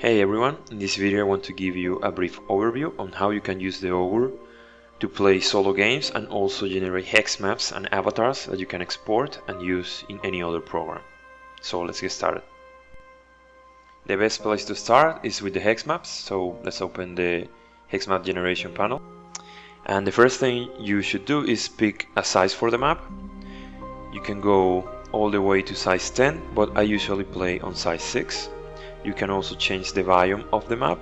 Hey everyone, in this video I want to give you a brief overview on how you can use the Augur to play solo games and also generate hex maps and avatars that you can export and use in any other program. So let's get started. The best place to start is with the hex maps, so let's open the Hexmap Generation panel. And the first thing you should do is pick a size for the map. You can go all the way to size 10, but I usually play on size 6. You can also change the biome of the map.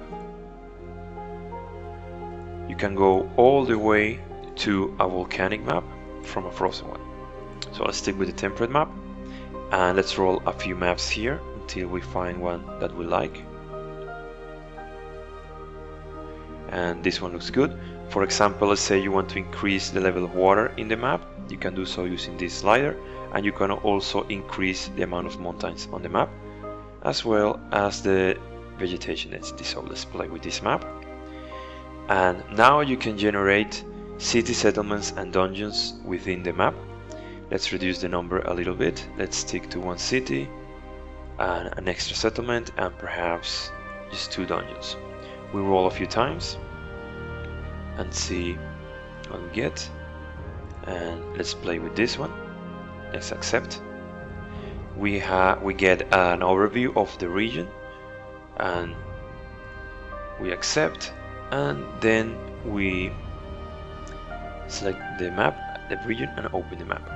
You can go all the way to a volcanic map from a frozen one. So let's stick with the temperate map and let's roll a few maps here until we find one that we like. And this one looks good. For example, let's say you want to increase the level of water in the map. You can do so using this slider, and you can also increase the amount of mountains on the map, as well as the vegetation density. So let's play with this map. And now you can generate city settlements and dungeons within the map. Let's reduce the number a little bit. Let's stick to one city and an extra settlement and perhaps just 2 dungeons. We roll a few times and see what we get. And let's play with this one. Let's accept. We get an overview of the region and we accept, and then we select the map, the region, and open the map.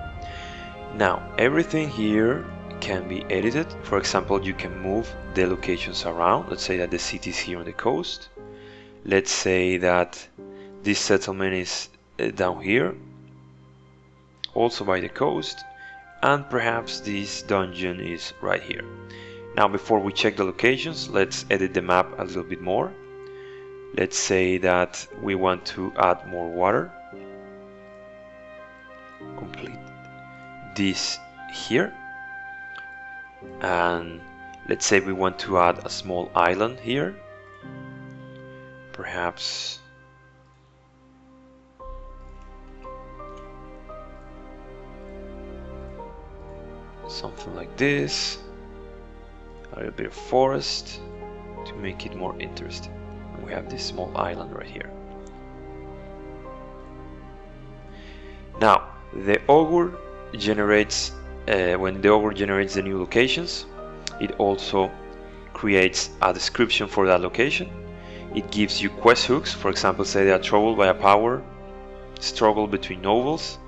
Now everything here can be edited. For example, you can move the locations around. Let's say that the city is here on the coast. Let's say that this settlement is down here, also by the coast, and perhaps this dungeon is right here. Now before we check the locations, let's edit the map a little bit more. Let's say that we want to add more water. Complete this here. And let's say we want to add a small island here. Perhaps something like this, a little bit of forest to make it more interesting. And we have this small island right here. Now the Augur generates, when the Augur generates the new locations, it also creates a description for that location. It gives you quest hooks. For example, say they are troubled by a power struggle between nobles.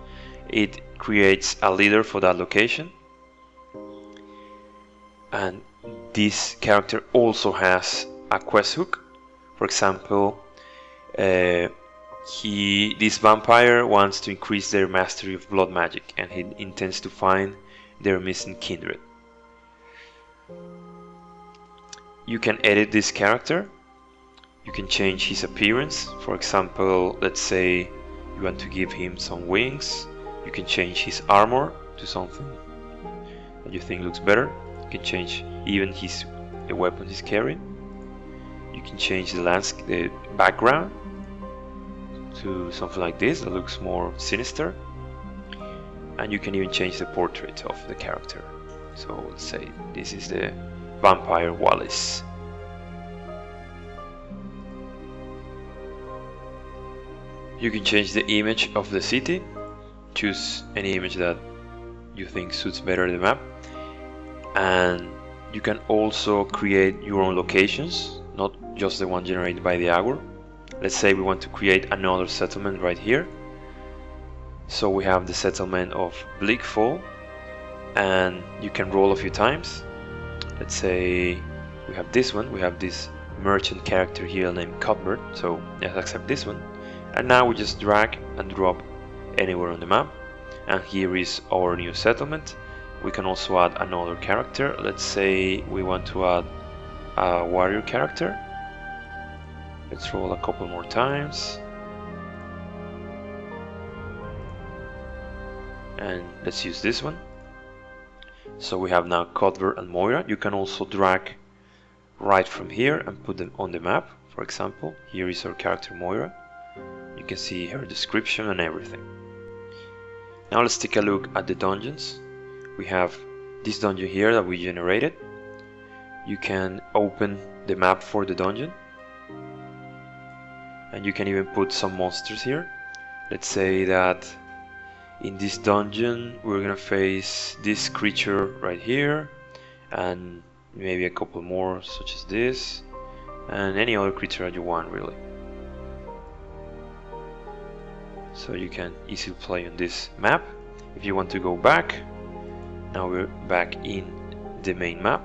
It creates a leader for that location. And this character also has a quest hook. For example, this vampire wants to increase their mastery of blood magic, and he intends to find their missing kindred. You can edit this character. You can change his appearance. For example, let's say you want to give him some wings. You can change his armor to something that you think looks better. You can change even the weapon he's carrying. You can change the background to something like this that looks more sinister, and you can even change the portrait of the character. So let's say this is the vampire Wallace. You can change the image of the city. Choose any image that you think suits better the map. And you can also create your own locations, not just the one generated by the Augur. Let's say we want to create another settlement right here. So we have the settlement of Bleakfall, and you can roll a few times. Let's say we have this one. We have this merchant character here named Cuthbert, so let's accept this one. And now we just drag and drop anywhere on the map, and here is our new settlement. We can also add another character. Let's say we want to add a warrior character. Let's roll a couple more times. And let's use this one. So we have now Cuthbert and Moira. You can also drag right from here and put them on the map. For example, here is our character Moira. You can see her description and everything. Now let's take a look at the dungeons. We have this dungeon here that we generated. You can open the map for the dungeon, and you can even put some monsters here. Let's say that in this dungeon we're gonna face this creature right here, and maybe a couple more such as this, and any other creature that you want really. So you can easily play on this map. If you want to go back, now we're back in the main map,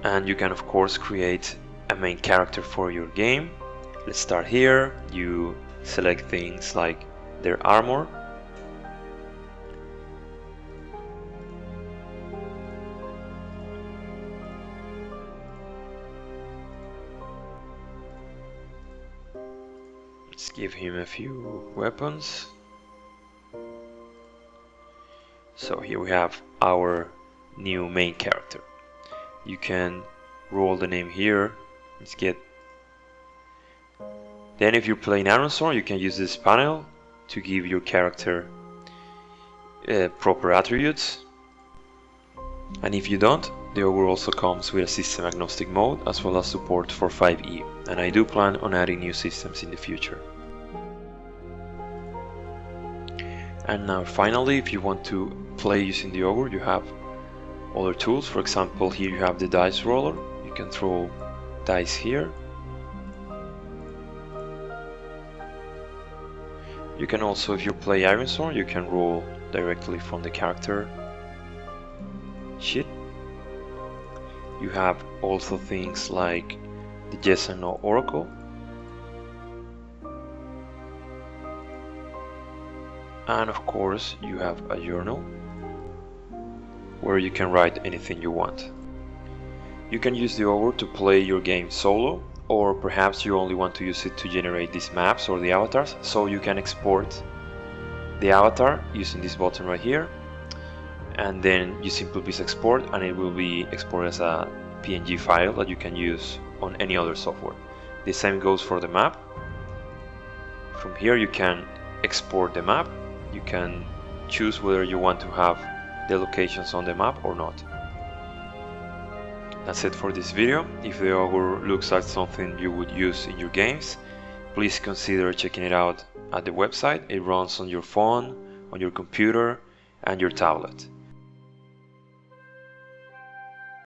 and you can of course create a main character for your game. Let's start here. You select things like their armor, let's give him a few weapons. So here we have our new main character. You can roll the name here. Let's get. Then if you're playing Iron Sword, you can use this panel to give your character proper attributes. And if you don't, the Augur also comes with a system agnostic mode as well as support for 5e, and I do plan on adding new systems in the future. And now finally, if you want to play using the Augur, you have other tools. For example, here you have the dice roller. You can throw dice here. You can also, if you play Iron Sword, you can roll directly from the character sheet. You have also things like the yes and no oracle, and of course you have a journal where you can write anything you want. You can use the Augur to play your game solo, or perhaps you only want to use it to generate these maps or the avatars, so you can export the avatar using this button right here, and then you simply press export and it will be exported as a PNG file that you can use on any other software. The same goes for the map. From here you can export the map. You can choose whether you want to have the locations on the map or not. That's it for this video. If the Augur looks like something you would use in your games, please consider checking it out at the website. It runs on your phone, on your computer, and your tablet.